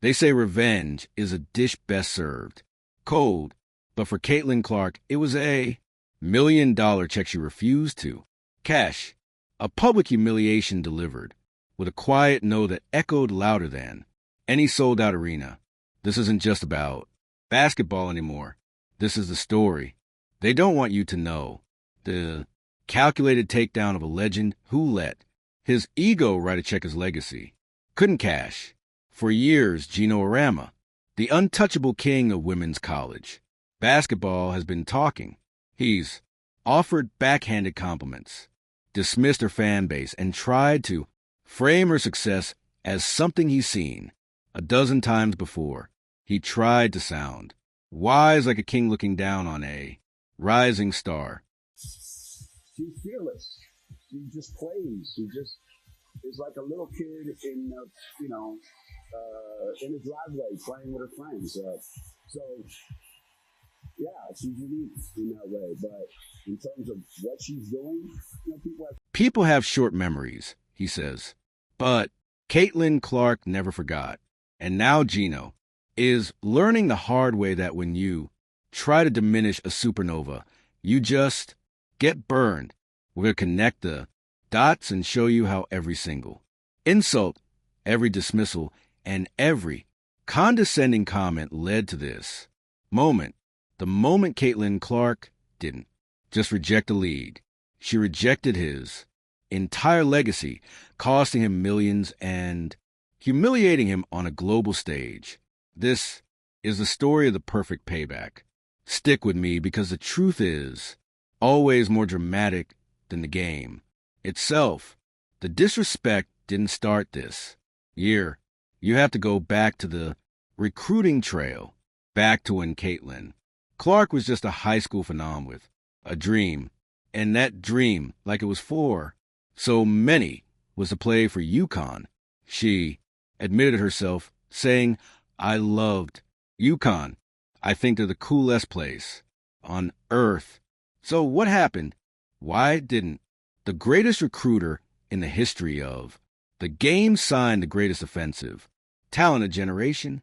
They say revenge is a dish best served cold, but for Caitlin Clark, it was a $1 million check she refused to cash, a public humiliation delivered, with a quiet no that echoed louder than any sold-out arena. This isn't just about basketball anymore. This is the story they don't want you to know. The calculated takedown of a legend who let his ego write a check his legacy. Couldn't cash. For years, Geno Auriemma, the untouchable king of women's college basketball, has been talking. He's offered backhanded compliments, dismissed her fan base, and tried to frame her success as something he's seen a dozen times before. He tried to sound wise like a king looking down on a rising star. She's fearless. She just plays. She just is like a little kid in, in a driveway playing with her friends. So, yeah, she's unique in that way. But in terms of what she's doing, people have short memories, he says. But Caitlin Clark never forgot. And now Geno is learning the hard way that when you try to diminish a supernova, you just get burned. We're going to connect the dots and show you how every single insult, every dismissal, and every condescending comment led to this moment. The moment Caitlin Clark didn't just reject a league. She rejected his entire legacy, costing him millions and humiliating him on a global stage. This is the story of the perfect payback. Stick with me because the truth is always more dramatic than the game itself. The disrespect didn't start this year. You have to go back to the recruiting trail, back to when Caitlin Clark was just a high school phenom with a dream, and that dream, like it was for so many, was to play for UConn. She admitted herself, saying, "I loved UConn. I think they're the coolest place on earth." So what happened? Why didn't the greatest recruiter in the history of the game sign the greatest offensive talent generation?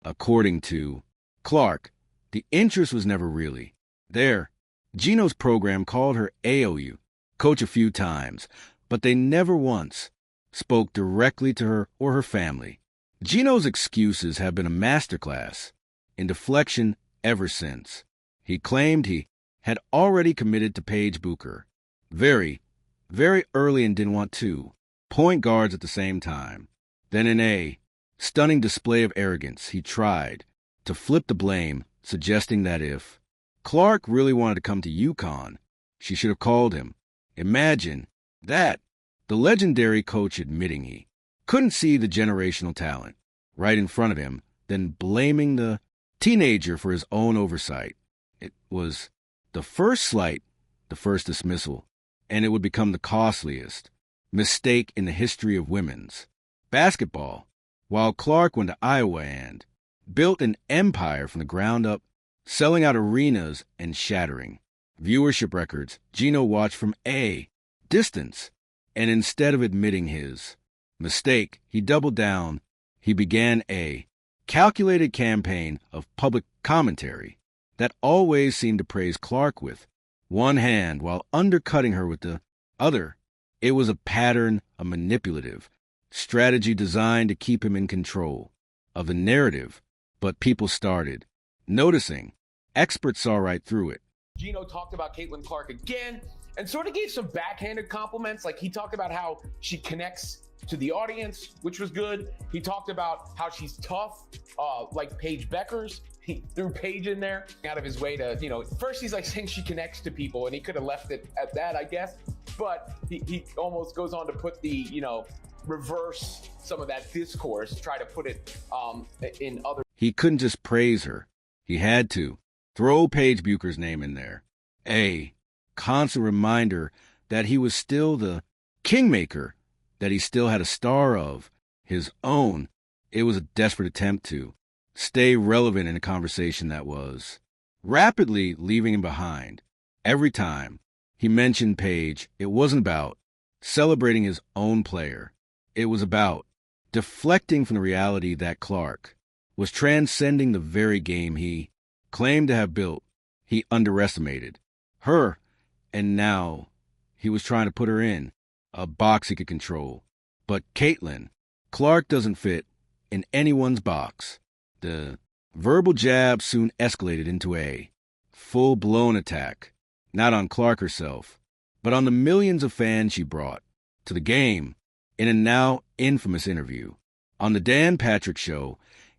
According to Clark, the interest was never really there. Geno's program called her AOU coach a few times, but they never once spoke directly to her or her family. Geno's excuses have been a masterclass in deflection ever since. He claimed he had already committed to Paige Bucher very, very early and didn't want two point guards at the same time. Then in a stunning display of arrogance, he tried to flip the blame, suggesting that if Clark really wanted to come to UConn, she should have called him. Imagine that, the legendary coach admitting he couldn't see the generational talent right in front of him, then blaming the teenager for his own oversight. It was the first slight, the first dismissal, and it would become the costliest mistake in the history of women's basketball. While Clark went to Iowa and built an empire from the ground up, selling out arenas and shattering viewership records, Geno watched from a distance, and instead of admitting his mistake, he doubled down. He began a calculated campaign of public commentary that always seemed to praise Clark with one hand while undercutting her with the other. It was a pattern, a manipulative strategy designed to keep him in control of the narrative, but people started noticing. Experts saw right through it. Geno talked about Caitlin Clark again and sort of gave some backhanded compliments. Like, he talked about how she connects to the audience, which was good. He talked about how she's tough, like Paige Beckers. He threw Paige in there out of his way to, first he's like saying she connects to people, and he could have left it at that, I guess. But he almost goes on to put the, reverse some of that discourse, try to put it in other. He couldn't just praise her. He had to throw Paige Bucher's name in there. A constant reminder that he was still the kingmaker, that he still had a star of his own. It was a desperate attempt to stay relevant in a conversation that was rapidly leaving him behind. Every time he mentioned Paige, it wasn't about celebrating his own player. It was about deflecting from the reality that Clark was transcending the very game he claimed to have built. He underestimated her, and now he was trying to put her in a box he could control. But Caitlin Clark doesn't fit in anyone's box. The verbal jab soon escalated into a full-blown attack, not on Clark herself, but on the millions of fans she brought to the game in a now infamous interview. On the Dan Patrick Show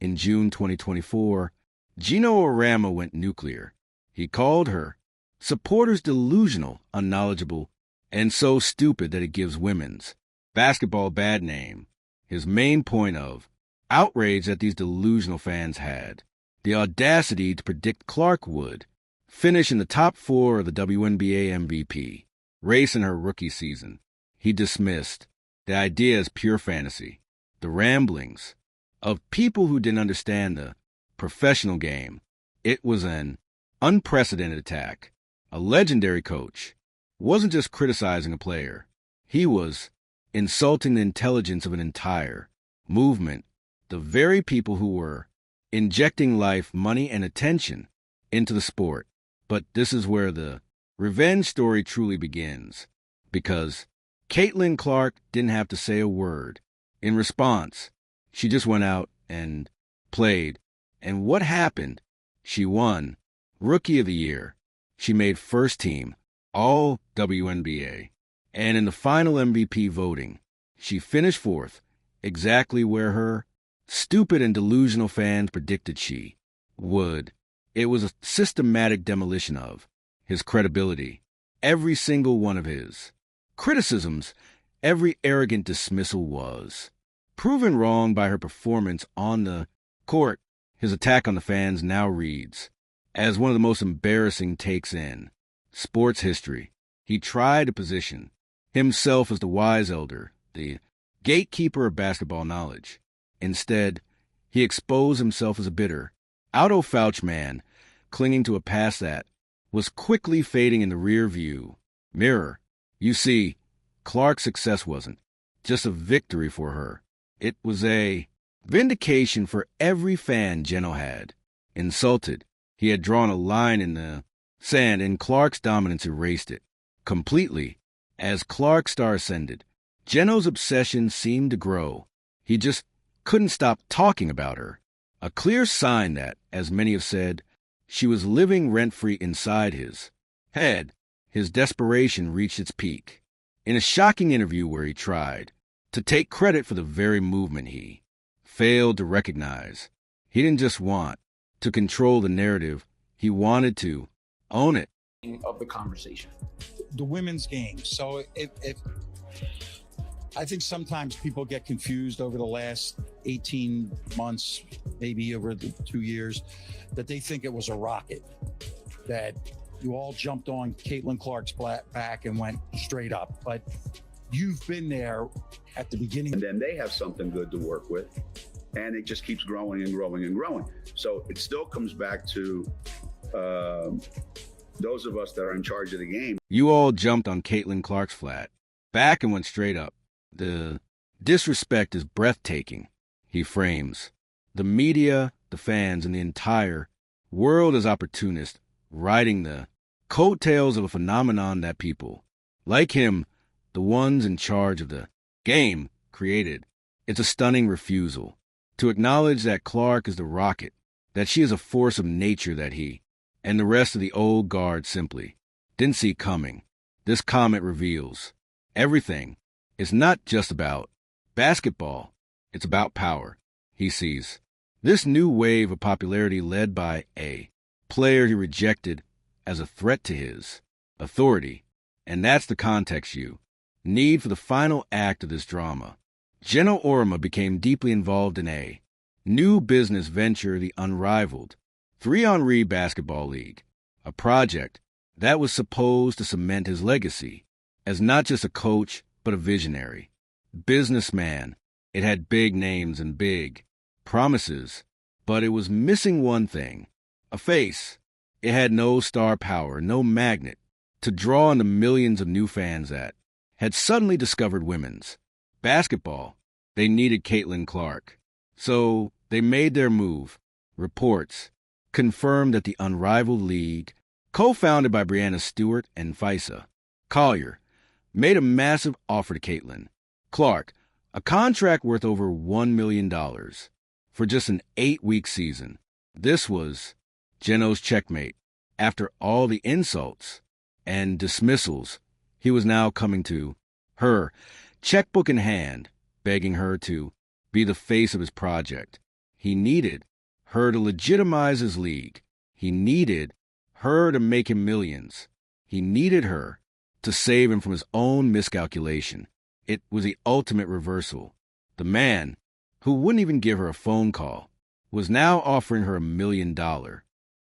in June 2024, Geno Auriemma went nuclear. He called her supporters delusional, unknowledgeable, and so stupid that it gives women's basketball a bad name. His main point of outrage that these delusional fans had the audacity to predict Clark would finish in the top 4 of the WNBA MVP race in her rookie season. He dismissed the idea as pure fantasy, the ramblings of people who didn't understand the professional game. It was an unprecedented attack. A legendary coach wasn't just criticizing a player. He was insulting the intelligence of an entire movement, the very people who were injecting life, money, and attention into the sport. But this is where the revenge story truly begins, because Caitlin Clark didn't have to say a word. In response, she just went out and played. And what happened? She won Rookie of the Year. She made first team, all WNBA. And in the final MVP voting, she finished 4th, exactly where her stupid and delusional fans predicted she would. It was a systematic demolition of his credibility. Every single one of his criticisms, every arrogant dismissal was proven wrong by her performance on the court. His attack on the fans now reads as one of the most embarrassing takes in sports history. He tried to position himself as the wise elder, the gatekeeper of basketball knowledge. Instead, he exposed himself as a bitter, out-of-touch man clinging to a past that was quickly fading in the rear view mirror. You see, Clark's success wasn't just a victory for her. It was a vindication for every fan Geno had insulted. He had drawn a line in the sand, and Clark's dominance erased it completely. As Clark's star ascended, Geno's obsession seemed to grow. He just couldn't stop talking about her. A clear sign that, as many have said, she was living rent-free inside his head. His desperation reached its peak in a shocking interview where he tried to take credit for the very movement he failed to recognize. He didn't just want to control the narrative, he wanted to own it. Of the conversation. The women's game. So if I think sometimes people get confused over the last 18 months, maybe over the 2 years, that they think it was a rocket, that you all jumped on Caitlin Clark's back and went straight up. But you've been there at the beginning. And then they have something good to work with, and it just keeps growing and growing and growing. So it still comes back to those of us that are in charge of the game. You all jumped on Caitlin Clark's flat back and went straight up. The disrespect is breathtaking, he frames. The media, the fans, and the entire world as opportunists, riding the coattails of a phenomenon that people like him, the ones in charge of the game, created. It's a stunning refusal to acknowledge that Clark is the rocket, that she is a force of nature that he and the rest of the old guard simply didn't see coming. This comment reveals everything. It's not just about basketball. It's about power. He sees this new wave of popularity led by a player he rejected as a threat to his authority. And that's the context you need for the final act of this drama. Geno Auriemma became deeply involved in a new business venture, the unrivaled 3-on-3 Basketball League, a project that was supposed to cement his legacy as not just a coach, but a visionary businessman. It had big names and big promises, but it was missing one thing, a face. It had no star power, no magnet to draw in the millions of new fans that had suddenly discovered women's basketball. They needed Caitlin Clark. So they made their move. Reports confirmed that the unrivaled league, co-founded by Breanna Stewart and Fisa Collier, made a massive offer to Caitlin Clark, a contract worth over $1 million for just an 8-week season. This was Geno's checkmate. After all the insults and dismissals, he was now coming to her, checkbook in hand, begging her to be the face of his project. He needed her to legitimize his league. He needed her to make him millions. He needed her to save him from his own miscalculation. It was the ultimate reversal. The man, who wouldn't even give her a phone call, was now offering her $1 million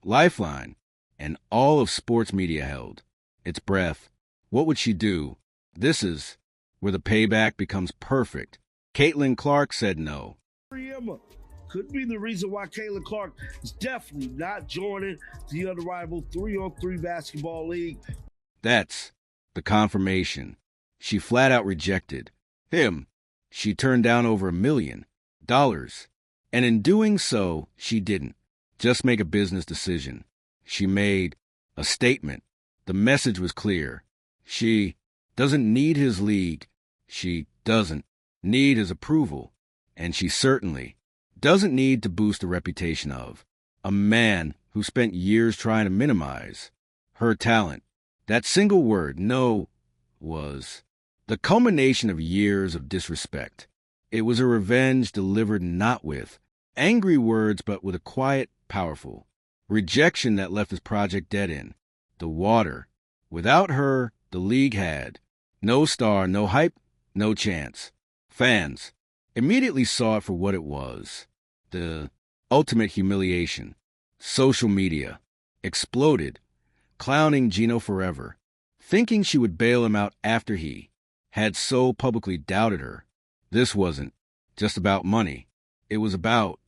lifeline, and all of sports media held its breath. What would she do? This is where the payback becomes perfect. Caitlin Clark said no. Auriemma could be the reason why Caitlin Clark is definitely not joining the unrivaled 3-on-3 basketball league. That's the confirmation. She flat out rejected him. She turned down over $1 million. And in doing so, she didn't just make a business decision. She made a statement. The message was clear. She doesn't need his league. She doesn't need his approval. And she certainly doesn't need to boost the reputation of a man who spent years trying to minimize her talent. That single word, no, was the culmination of years of disrespect. It was a revenge delivered not with angry words, but with a quiet, powerful rejection that left his project dead in the water. Without her, the league had no star, no hype, no chance. Fans immediately saw it for what it was, the ultimate humiliation. Social media exploded, clowning Geno forever, thinking she would bail him out after he had so publicly doubted her. This wasn't just about money. It was about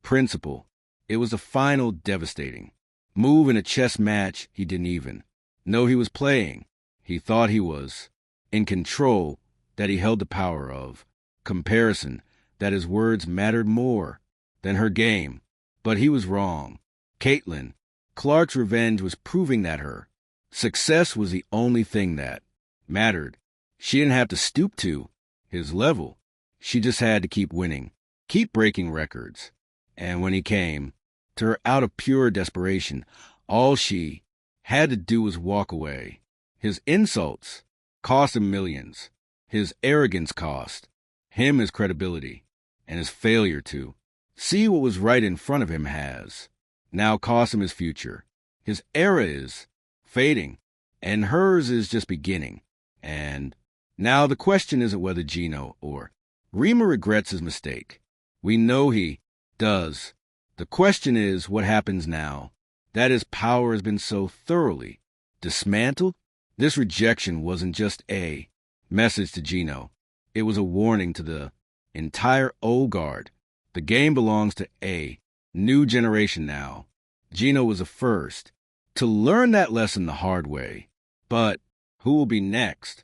principle. It was the final devastating move in a chess match he didn't even know he was playing. He thought he was in control, that he held the power of comparison, that his words mattered more than her game. But he was wrong. Caitlin Clark's revenge was proving that her success was the only thing that mattered. She didn't have to stoop to his level. She just had to keep winning, keep breaking records. And when he came to her out of pure desperation, all she had to do was walk away. His insults cost him millions. His arrogance cost him his credibility. And his failure to see what was right in front of him has now cost him his future. His era is fading, and hers is just beginning. And now the question isn't whether Geno or Auriemma regrets his mistake. We know he does. The question is what happens now that his power has been so thoroughly dismantled. This rejection wasn't just a message to Geno. It was a warning to the entire old guard. The game belongs to a new generation now. Geno was the first to learn that lesson the hard way. But who will be next?